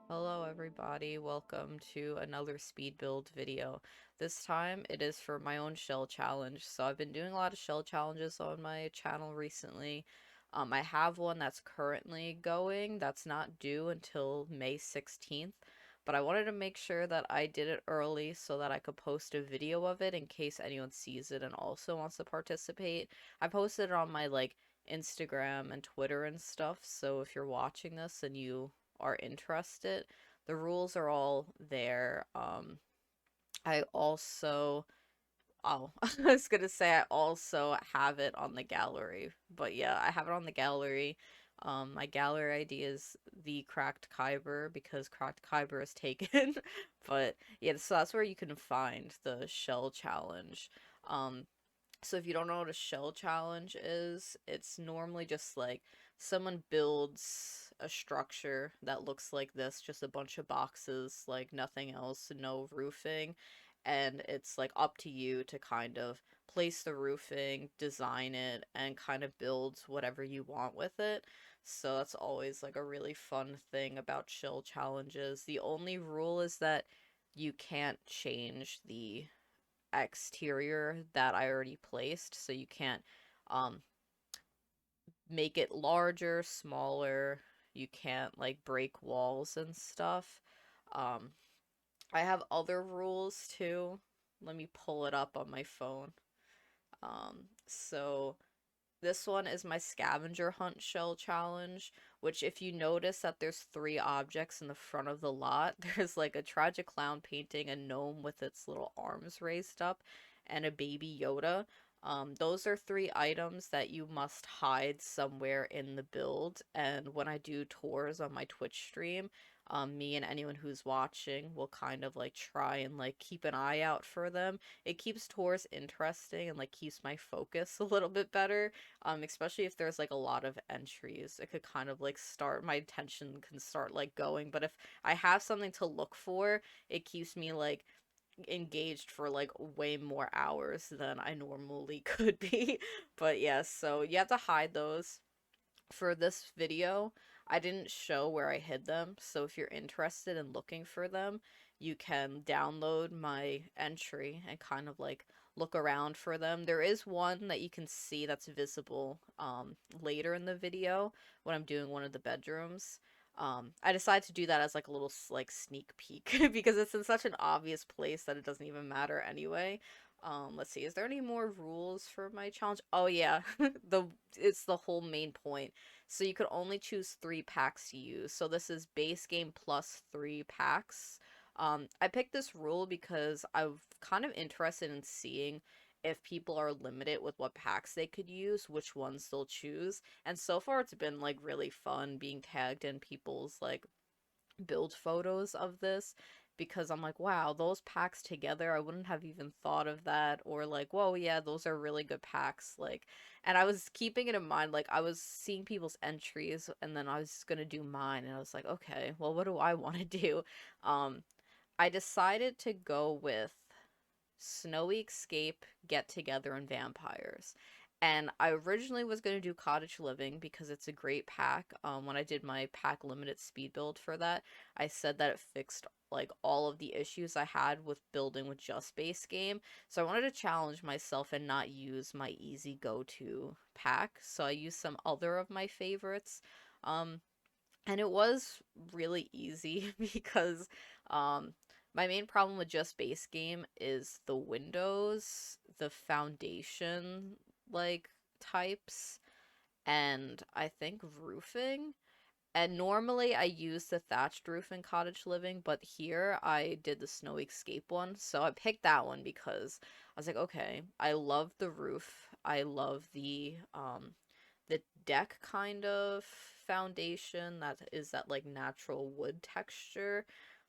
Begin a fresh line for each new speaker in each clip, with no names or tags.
Hello everybody, welcome to another speed build video. This time it is for my own shell challenge. So I've been doing a lot of shell challenges on my channel recently. I have one that's currently going that's not due until May 16th, but I wanted to make sure that I did it early so that I could post a video of it in case anyone sees it and also wants to participate. I posted it on my Instagram and Twitter and stuff, so if you're watching this and you are interested, the rules are all there. I also, oh, I was gonna say I also have it on the gallery, but yeah, I have it on the gallery. My gallery ID is TheCrackedKyber because TheCrackedKyber is taken, but yeah, so that's where you can find the shell challenge. Um, so if you don't know what a shell challenge is, it's normally just like someone builds a structure that looks like this, just a bunch of boxes, like nothing else, no roofing, and it's like up to you to kind of place the roofing, design it, and kind of build whatever you want with it. So that's always like a really fun thing about shell challenges. The only rule is that you can't change the exterior that I already placed, so you can't um make it larger, smaller. You can't like break walls and stuff. Um I have other rules too. Let me pull it up on my phone. So this one is my scavenger hunt shell challenge, which if you notice that there's three objects in the front of the lot, there's like a tragic clown painting, a gnome with its little arms raised up, and a baby Yoda. Those are three items that you must hide somewhere in the build. And when I do tours on my Twitch stream, me and anyone who's watching will kind of like try and like keep an eye out for them. It keeps tours interesting and like keeps my focus a little bit better, especially if there's like a lot of entries. It could kind of like start, my attention can start like going, but if I have something to look for, it keeps me like engaged for like way more hours than I normally could be. But yes, so you have to hide those. For this video, I didn't show where I hid them, so if you're interested in looking for them, you can download my entry and kind of like look around for them. There is one that you can see that's visible later in the video when I'm doing one of the bedrooms. I decided to do that as like a little like sneak peek because it's in such an obvious place that it doesn't even matter anyway. Let's see. Is there any more rules for my challenge? Oh yeah, it's the whole main point. So you could only choose 3 packs to use. So this is base game plus 3 packs. I picked this rule because I'm kind of interested in seeing if people are limited with what packs they could use, which ones they'll choose. And so far it's been like really fun being tagged in people's like build photos of this because I'm like, wow, those packs together, I wouldn't have even thought of that. Or like, whoa, yeah, those are really good packs. Like, and I was keeping it in mind, like, I was seeing people's entries and then I was gonna do mine, and I was like, okay, well, what do I want to do? Um, I decided to go with Snowy Escape, Get Together, and Vampires. And I originally was going to do Cottage Living because it's a great pack. When I did my pack limited speed build for that, I said that it fixed like all of the issues I had with building with just base game. So I wanted to challenge myself and not use my easy go-to pack. So I used some other of my favorites. Um, and it was really easy because um my main problem with just base game is the windows, the foundation like types, and I think roofing. And normally I use the thatched roof in cottage living, but here I did the snow escape one. So I picked that one because I was like, okay, I love the roof. I love the deck kind of foundation that is that like natural wood texture.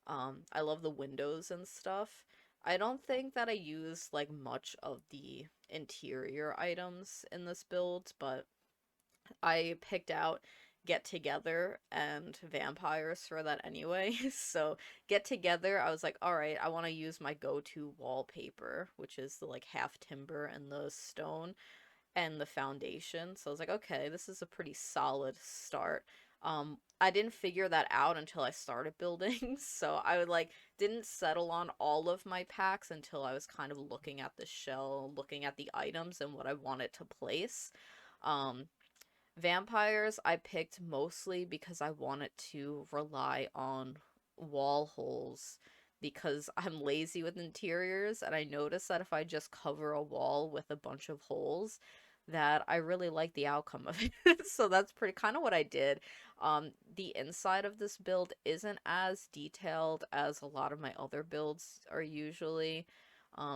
I love the windows and stuff. I don't think that I use like much of the interior items in this build, but I picked out Get Together and Vampires for that anyway. So Get Together, I was like, all right, I want to use my go-to wallpaper, which is the like half timber and the stone and the foundation. So I was like, okay, this is a pretty solid start. I didn't figure that out until I started building, so I would like didn't settle on all of my packs until I was kind of looking at the shell, looking at the items and what I wanted to place. Um, Vampires I picked mostly because I wanted to rely on wall holes because I'm lazy with interiors and I noticed that if I just cover a wall with a bunch of holes that I really like the outcome of it. So that's pretty kind of what I did. The inside of this build isn't as detailed as a lot of my other builds are usually.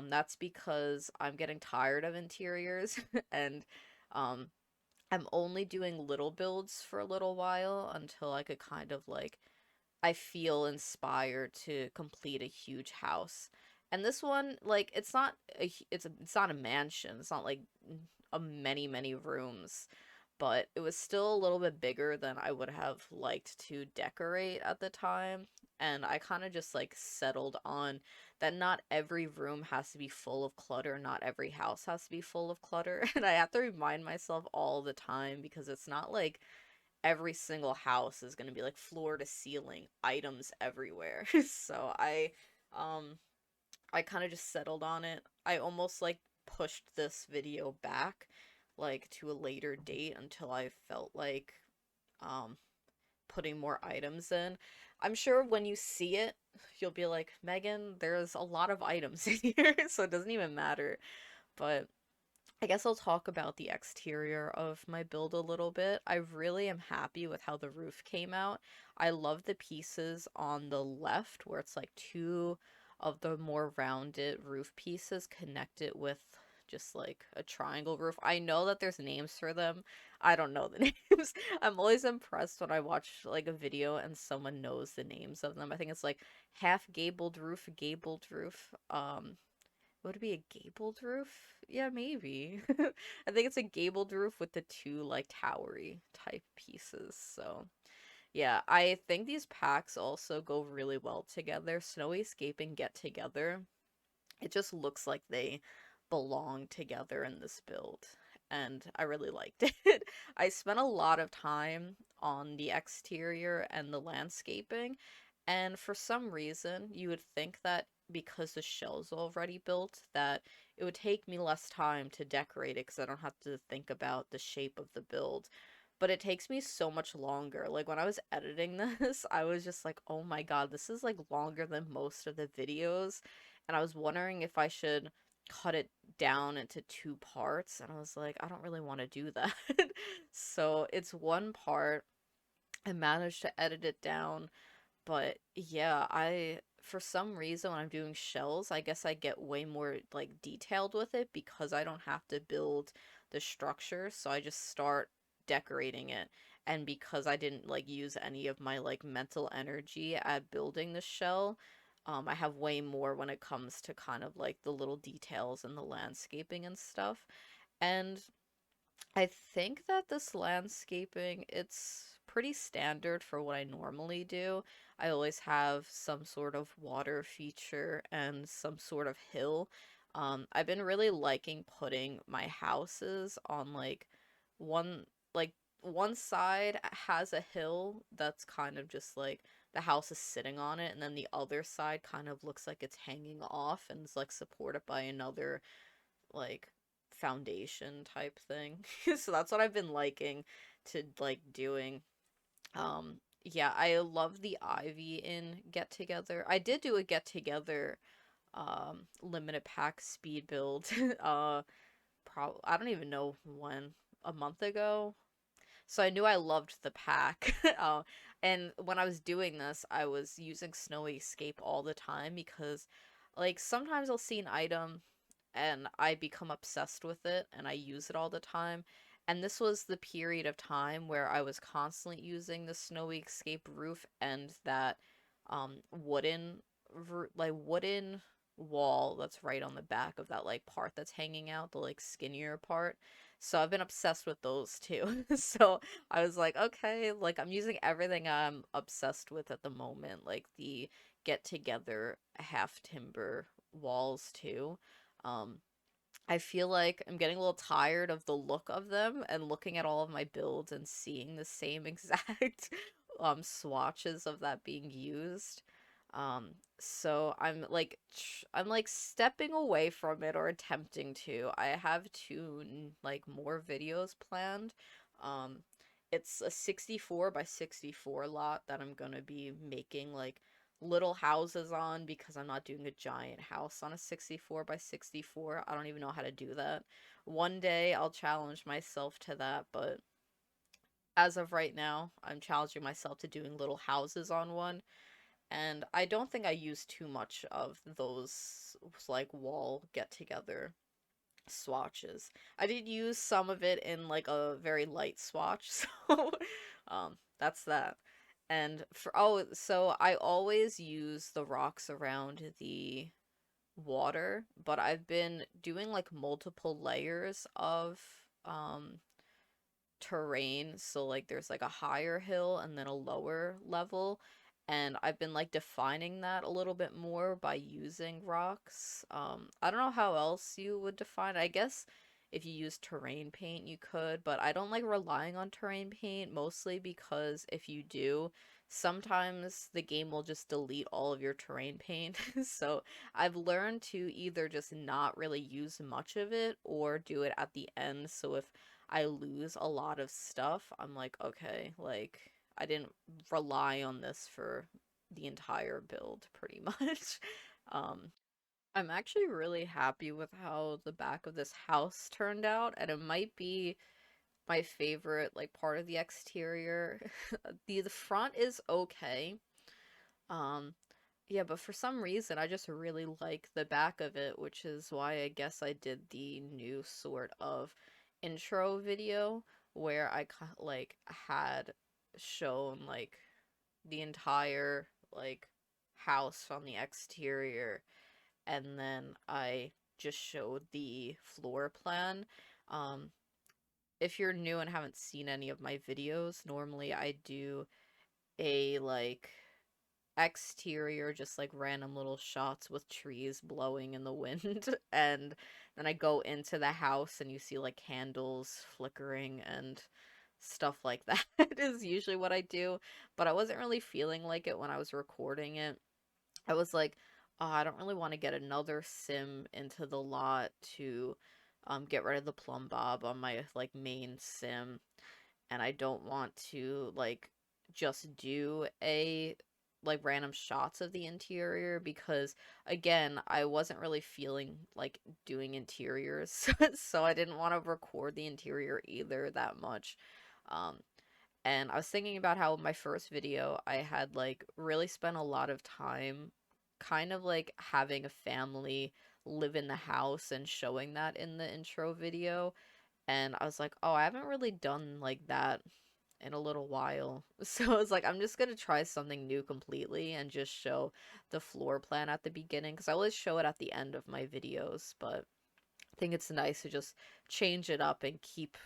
That's because I'm getting tired of interiors and um I'm only doing little builds for a little while until I could kind of like I feel inspired to complete a huge house. And this one, like, it's not it's not a mansion. It's not like a many rooms, but it was still a little bit bigger than I would have liked to decorate at the time. And I kind of just like settled on that not every room has to be full of clutter, not every house has to be full of clutter. And I have to remind myself all the time because it's not like every single house is going to be like floor to ceiling items everywhere. So um I kind of just settled on it. I almost like pushed this video back like to a later date until I felt like um putting more items in. I'm sure when you see it, you'll be like, "Megan, there's a lot of items in here, so it doesn't even matter." But I guess I'll talk about the exterior of my build a little bit. I really am happy with how the roof came out. I love the pieces on the left where it's like two of the more rounded roof pieces connected with just like a triangle roof. I know that there's names for them. I don't know the names. I'm always impressed when I watch like a video and someone knows the names of them. I think it's like half gabled roof. Would it be a gabled roof? Yeah, maybe. I think it's a gabled roof with the two like towery type pieces. So, yeah, I think these packs also go really well together. Snowy Escape and Get Together. It just looks like they belong together in this build, and I really liked it. I spent a lot of time on the exterior and the landscaping, and for some reason, you would think that because the shell's already built, that it would take me less time to decorate it because I don't have to think about the shape of the build. But it takes me so much longer. Like when I was editing this, I was just like, oh my god, this is like longer than most of the videos, and I was wondering if I should cut it down into two parts, and I was like, I don't really want to do that. So it's one part. I managed to edit it down, but yeah, I for some reason when I'm doing shells, I guess I get way more like detailed with it because I don't have to build the structure, so I just start decorating it. And because I didn't like use any of my like mental energy at building the shell, I have way more when it comes to kind of like the little details and the landscaping and stuff. And I think that this landscaping, it's pretty standard for what I normally do. I always have some sort of water feature and some sort of hill. I've been really liking putting my houses on one like one side has a hill that's kind of just like the house is sitting on it, and then the other side kind of looks like it's hanging off and is like supported by another like foundation type thing. So that's what I've been liking to like doing. Yeah, I love the Ivy in Get Together. I did do a Get Together limited pack speed build I don't even know when, a month ago. So I knew I loved the pack. And when I was doing this, I was using Snowy Escape all the time because, like, sometimes I'll see an item and I become obsessed with it and I use it all the time. And this was the period of time where I was constantly using the Snowy Escape roof and that wooden wooden wall that's right on the back of that like part that's hanging out, the like skinnier part. So I've been obsessed with those too. So I was like, okay, like I'm using everything I'm obsessed with at the moment, like the Get Together half timber walls too. Um, I feel like I'm getting a little tired of the look of them and looking at all of my builds and seeing the same exact swatches of that being used. So I'm like stepping away from it or attempting to. I have two like more videos planned. Um, it's a 64 by 64 lot that I'm gonna be making like little houses on because I'm not doing a giant house on a 64 by 64. I don't even know how to do that. One day I'll challenge myself to that, but as of right now, I'm challenging myself to doing little houses on one. And I don't think I use too much of those like wall get together swatches. I did use some of it in like a very light swatch, so that's that. And for so I always use the rocks around the water, but I've been doing like multiple layers of um terrain. So like there's like a higher hill and then a lower level. And I've been like defining that a little bit more by using rocks. I don't know how else you would define it. I guess if you use terrain paint, you could, but I don't like relying on terrain paint mostly because if you do, sometimes the game will just delete all of your terrain paint. So I've learned to either just not really use much of it or do it at the end. So if I lose a lot of stuff, I'm like, okay, like I didn't rely on this for the entire build pretty much. Um, I'm actually really happy with how the back of this house turned out, and it might be my favorite like part of the exterior. The front is okay. Um, yeah, but for some reason, I just really like the back of it, which is why I guess I did the new sort of intro video where like had shown like the entire like house from the exterior, and then I just showed the floor plan. Um, if you're new and haven't seen any of my videos, normally I do a like exterior, just like random little shots with trees blowing in the wind. And then I go into the house and you see like candles flickering and stuff like that is usually what I do. But I wasn't really feeling like it when I was recording it. I was like, oh, I don't really want to get another sim into the lot to get rid of the plumb bob on my like main sim, and I don't want to like just do a like random shots of the interior because again, I wasn't really feeling like doing interiors. So I didn't want to record the interior either that much. Um and I was thinking about how my first video I had like really spent a lot of time kind of like having a family live in the house and showing that in the intro video, and I was like, oh, I haven't really done like that in a little while. So I was like, I'm just gonna try something new completely and just show the floor plan at the beginning because I always show it at the end of my videos, but I think it's nice to just change it up and keep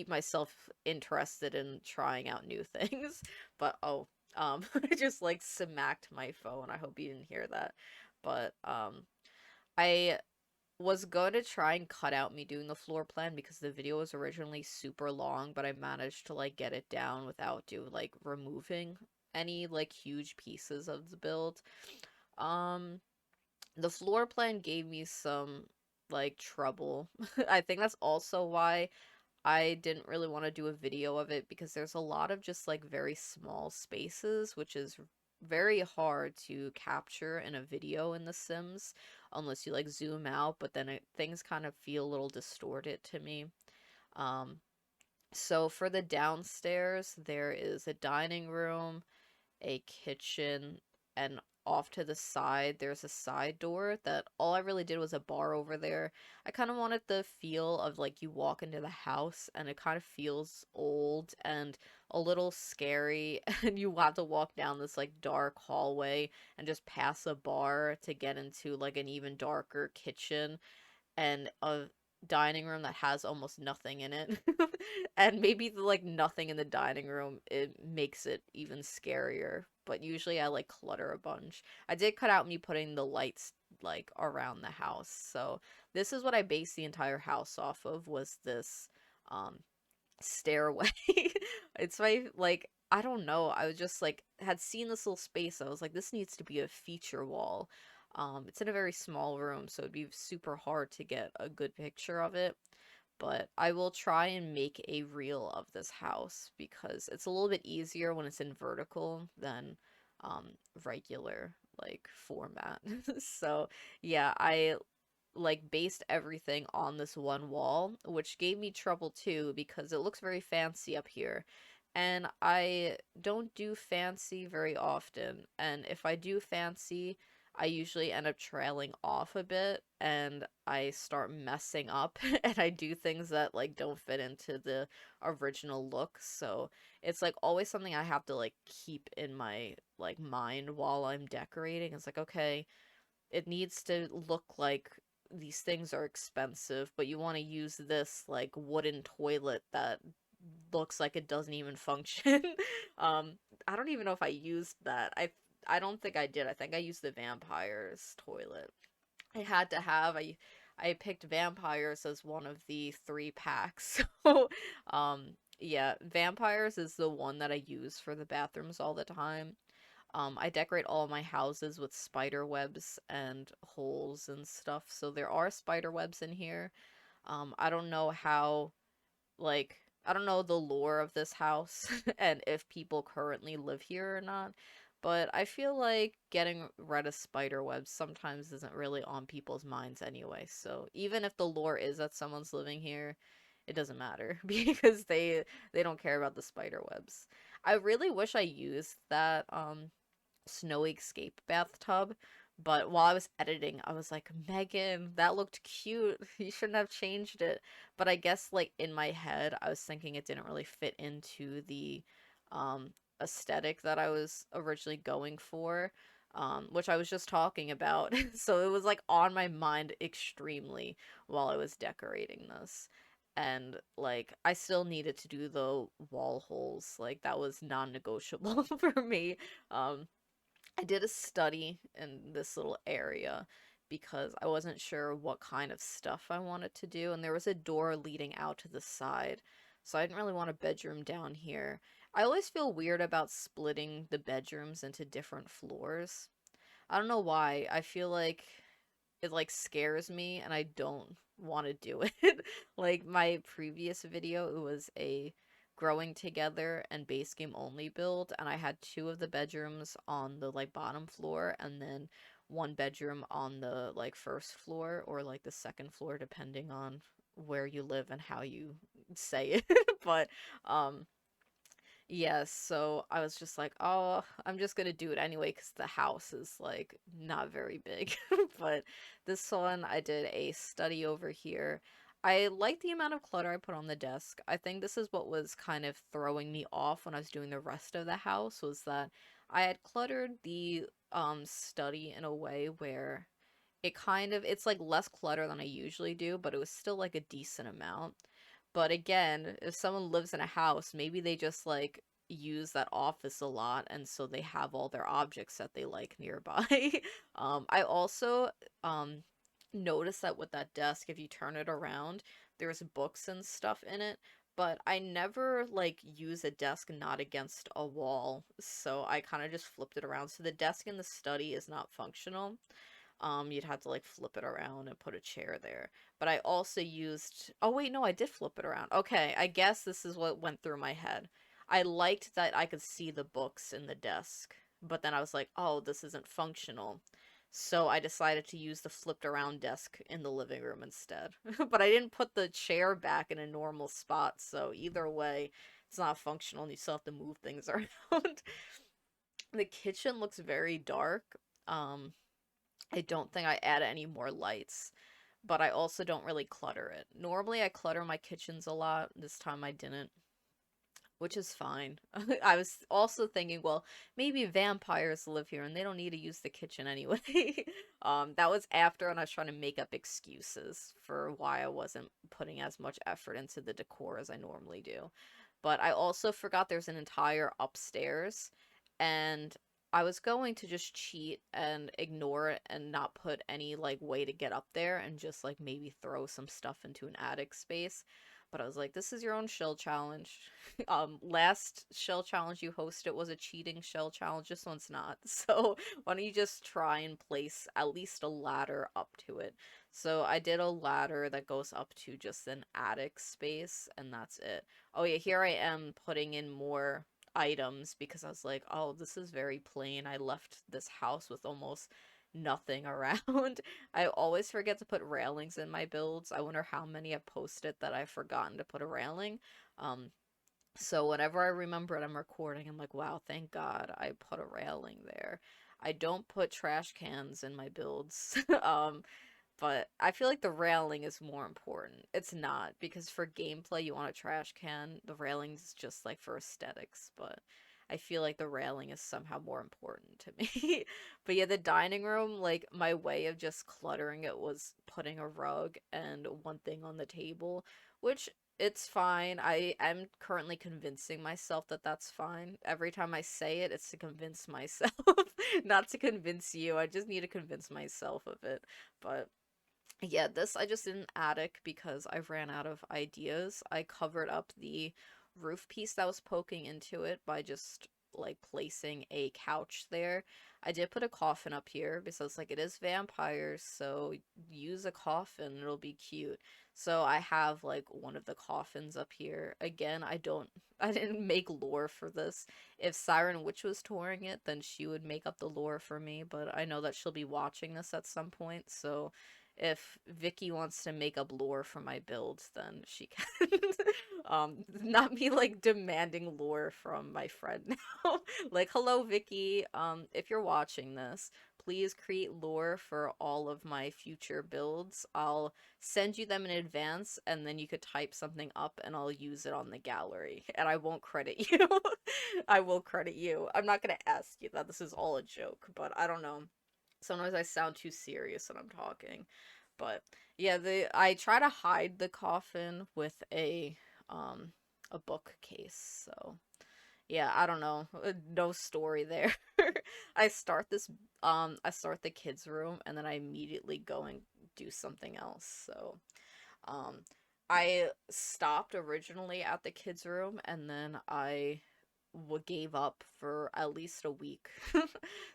myself interested in trying out new things. But I just like smacked my phone. I hope you didn't hear that. But I was going to try and cut out me doing the floor plan because the video was originally super long, but I managed to like get it down without like removing any like huge pieces of the build. Um, the floor plan gave me some like trouble. I think that's also why I didn't really want to do a video of it because there's a lot of just like very small spaces, which is very hard to capture in a video in The Sims unless you like zoom out, but then things kind of feel a little distorted to me. Um, so for the downstairs, there is a dining room, a kitchen, and off to the side there's a side door that all I really did was a bar over there. I kind of wanted the feel of like you walk into the house and it kind of feels old and a little scary and you have to walk down this like dark hallway and just pass a bar to get into like an even darker kitchen and a dining room that has almost nothing in it. And maybe the like nothing in the dining room it makes it even scarier. But usually I like clutter a bunch. I did cut out me putting the lights like around the house. So this is what I based the entire house off of, was this um stairway. It's my like I don't know. I was just like had seen this little space. I was like, this needs to be a feature wall. It's in a very small room, so it'd be super hard to get a good picture of it. But I will try and make a reel of this house because it's a little bit easier when it's in vertical than um regular like format. So yeah, I like based everything on this one wall, which gave me trouble too because it looks very fancy up here. And I don't do fancy very often. And if I do fancy, I usually end up trailing off a bit and I start messing up and I do things that like don't fit into the original look. So it's like always something I have to like keep in my like mind while I'm decorating. It's like, okay, it needs to look like these things are expensive, but you want to use this like wooden toilet that looks like it doesn't even function. um, I don't even know if I used that. I don't think I did. I think I used the vampire's toilet. I had to have I picked vampires as one of the three packs. So, yeah, vampires is the one that I use for the bathrooms all the time. I decorate all my houses with spider webs and holes and stuff, so there are spider webs in here. I don't know how, like, I don't know the lore of this house and if people currently live here or not, but I feel like getting rid of spider webs sometimes isn't really on people's minds anyway, so even if the lore is that someone's living here, it doesn't matter because they don't care about the spider webs. I really wish I used that snowy escape bathtub. But while I was editing, I was like, Megan, that looked cute. You shouldn't have changed it. But I guess, like, in my head, I was thinking it didn't really fit into the um, aesthetic that I was originally going for, which I was just talking about. So it was, like, on my mind extremely while I was decorating this. And, like, I still needed to do the wall holes. Like, that was non-negotiable for me. Um, I did a study in this little area because I wasn't sure what kind of stuff I wanted to do, and there was a door leading out to the side, so I didn't really want a bedroom down here. I always feel weird about splitting the bedrooms into different floors. I don't know why. I feel like it like scares me and I don't want to do it. Like my previous video, it was a growing together and base game only build, and I had two of the bedrooms on the like bottom floor and then one bedroom on the like first floor or like the second floor depending on where you live and how you say it. But um yes, so I was just like, oh, I'm just gonna do it anyway because the house is like not very big. But this one, I did a study over here. I like the amount of clutter I put on the desk. I think this is what was kind of throwing me off when I was doing the rest of the house was that I had cluttered the study in a way where it's like less clutter than I usually do, but it was still like a decent amount. But again, if someone lives in a house, maybe they just like use that office a lot and so they have all their objects that they like nearby. I also um noticed that with that desk, if you turn it around, there's books and stuff in it. But I never like use a desk not against a wall, so I kind of just flipped it around. So the desk in the study is not functional. You'd have to like flip it around and put a chair there. But I also used, oh wait, no, I did flip it around. Okay, I guess this is what went through my head. I liked that I could see the books in the desk, but then I was like, oh, this isn't functional. So I decided to use the flipped around desk in the living room instead. But I didn't put the chair back in a normal spot, so either way, it's not functional and you still have to move things around. The kitchen looks very dark. Um, I don't think I add any more lights, but I also don't really clutter it. Normally, I clutter my kitchens a lot. This time I didn't, which is fine. I was also thinking, well, maybe vampires live here and they don't need to use the kitchen anyway. That was after, and I was trying to make up excuses for why I wasn't putting as much effort into the decor as I normally do. But I also forgot there's an entire upstairs, and I was going to just cheat and ignore it and not put any like way to get up there and just like maybe throw some stuff into an attic space. But I was like, this is your own shell challenge. Last shell challenge you hosted was a cheating shell challenge. This one's not. So why don't you just try and place at least a ladder up to it? So I did a ladder that goes up to just an attic space, and that's it. Oh yeah, here I am putting in more items because I was like, oh, this is very plain. I left this house with almost nothing around. I always forget to put railings in my builds. I wonder how many I've posted that I've forgotten to put a railing. Um, so whenever I remember it, I'm recording, I'm like, wow, thank God I put a railing there. I don't put trash cans in my builds. But I feel like the railing is more important. It's not, because for gameplay you want a trash can. The railing's just like for aesthetics, but I feel like the railing is somehow more important to me. But yeah, the dining room, like my way of just cluttering it was putting a rug and one thing on the table, which it's fine. I am currently convincing myself that that's fine. Every time I say it, it's to convince myself, not to convince you. I just need to convince myself of it. But yeah, this I just did an attic because I ran out of ideas. I covered up the roof piece that was poking into it by just like placing a couch there. I did put a coffin up here because like it is vampires, so use a coffin, it'll be cute. So I have like one of the coffins up here. Again, I didn't make lore for this. If Siren Witch was touring it, then she would make up the lore for me, but I know that she'll be watching this at some point, so if Vicky wants to make up lore for my builds, then she can. Not me like demanding lore from my friend now. Like, hello, Vicky. If you're watching this, please create lore for all of my future builds. I'll send you them in advance, and then you could type something up, and I'll use it on the gallery. And I won't credit you. I will credit you. I'm not gonna ask you that. This is all a joke, but I don't know. Sometimes I sound too serious when I'm talking. But yeah, the I try to hide the coffin with um a bookcase. So yeah, I don't know. No story there. I start the kids' room and then I immediately go and do something else. So um, I stopped originally at the kids' room and then I gave up for at least a week.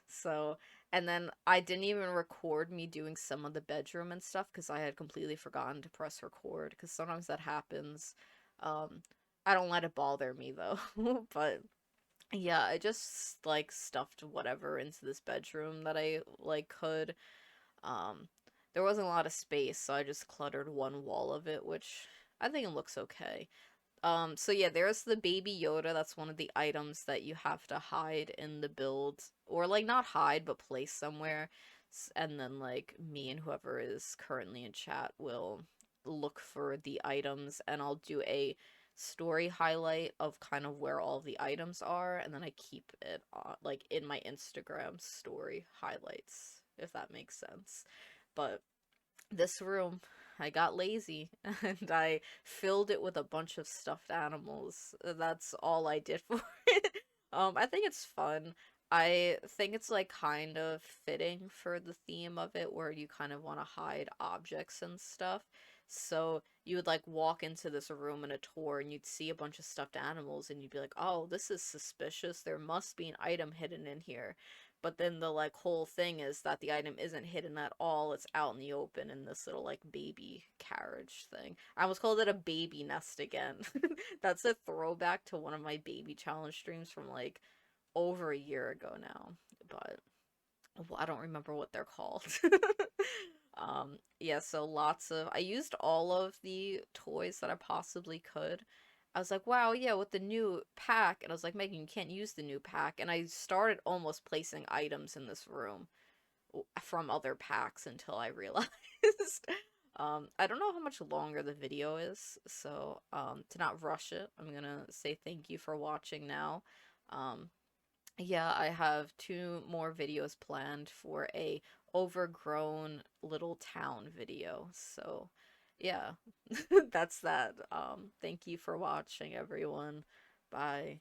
So, and then I didn't even record me doing some of the bedroom and stuff because I had completely forgotten to press record because sometimes that happens. Um, I don't let it bother me though. But yeah, I just like stuffed whatever into this bedroom that I like could. Um, there wasn't a lot of space, so I just cluttered one wall of it, which I think it looks okay. So yeah, there's the baby Yoda. That's one of the items that you have to hide in the build, or like not hide, but place somewhere. And then like me and whoever is currently in chat will look for the items, and I'll do a story highlight of kind of where all the items are, and then I keep it on, like in my Instagram story highlights, if that makes sense. But this room, I got lazy and I filled it with a bunch of stuffed animals. That's all I did for it. I think it's fun. I think it's like kind of fitting for the theme of it where you kind of want to hide objects and stuff. So you would like walk into this room in a tour and you'd see a bunch of stuffed animals and you'd be like, "Oh, this is suspicious. There must be an item hidden in here." But then the like whole thing is that the item isn't hidden at all. It's out in the open in this little like baby carriage thing. I almost called it a baby nest again. That's a throwback to one of my baby challenge streams from like over a year ago now. But well, I don't remember what they're called. Yeah, so lots of I used all of the toys that I possibly could. I was like, wow, yeah, with the new pack, and I was like, Megan, you can't use the new pack, and I started almost placing items in this room from other packs until I realized. I don't know how much longer the video is, so to not rush it, I'm gonna say thank you for watching now. Um, yeah, I have two more videos planned for a overgrown little town video. So, yeah. That's that. Thank you for watching, everyone. Bye.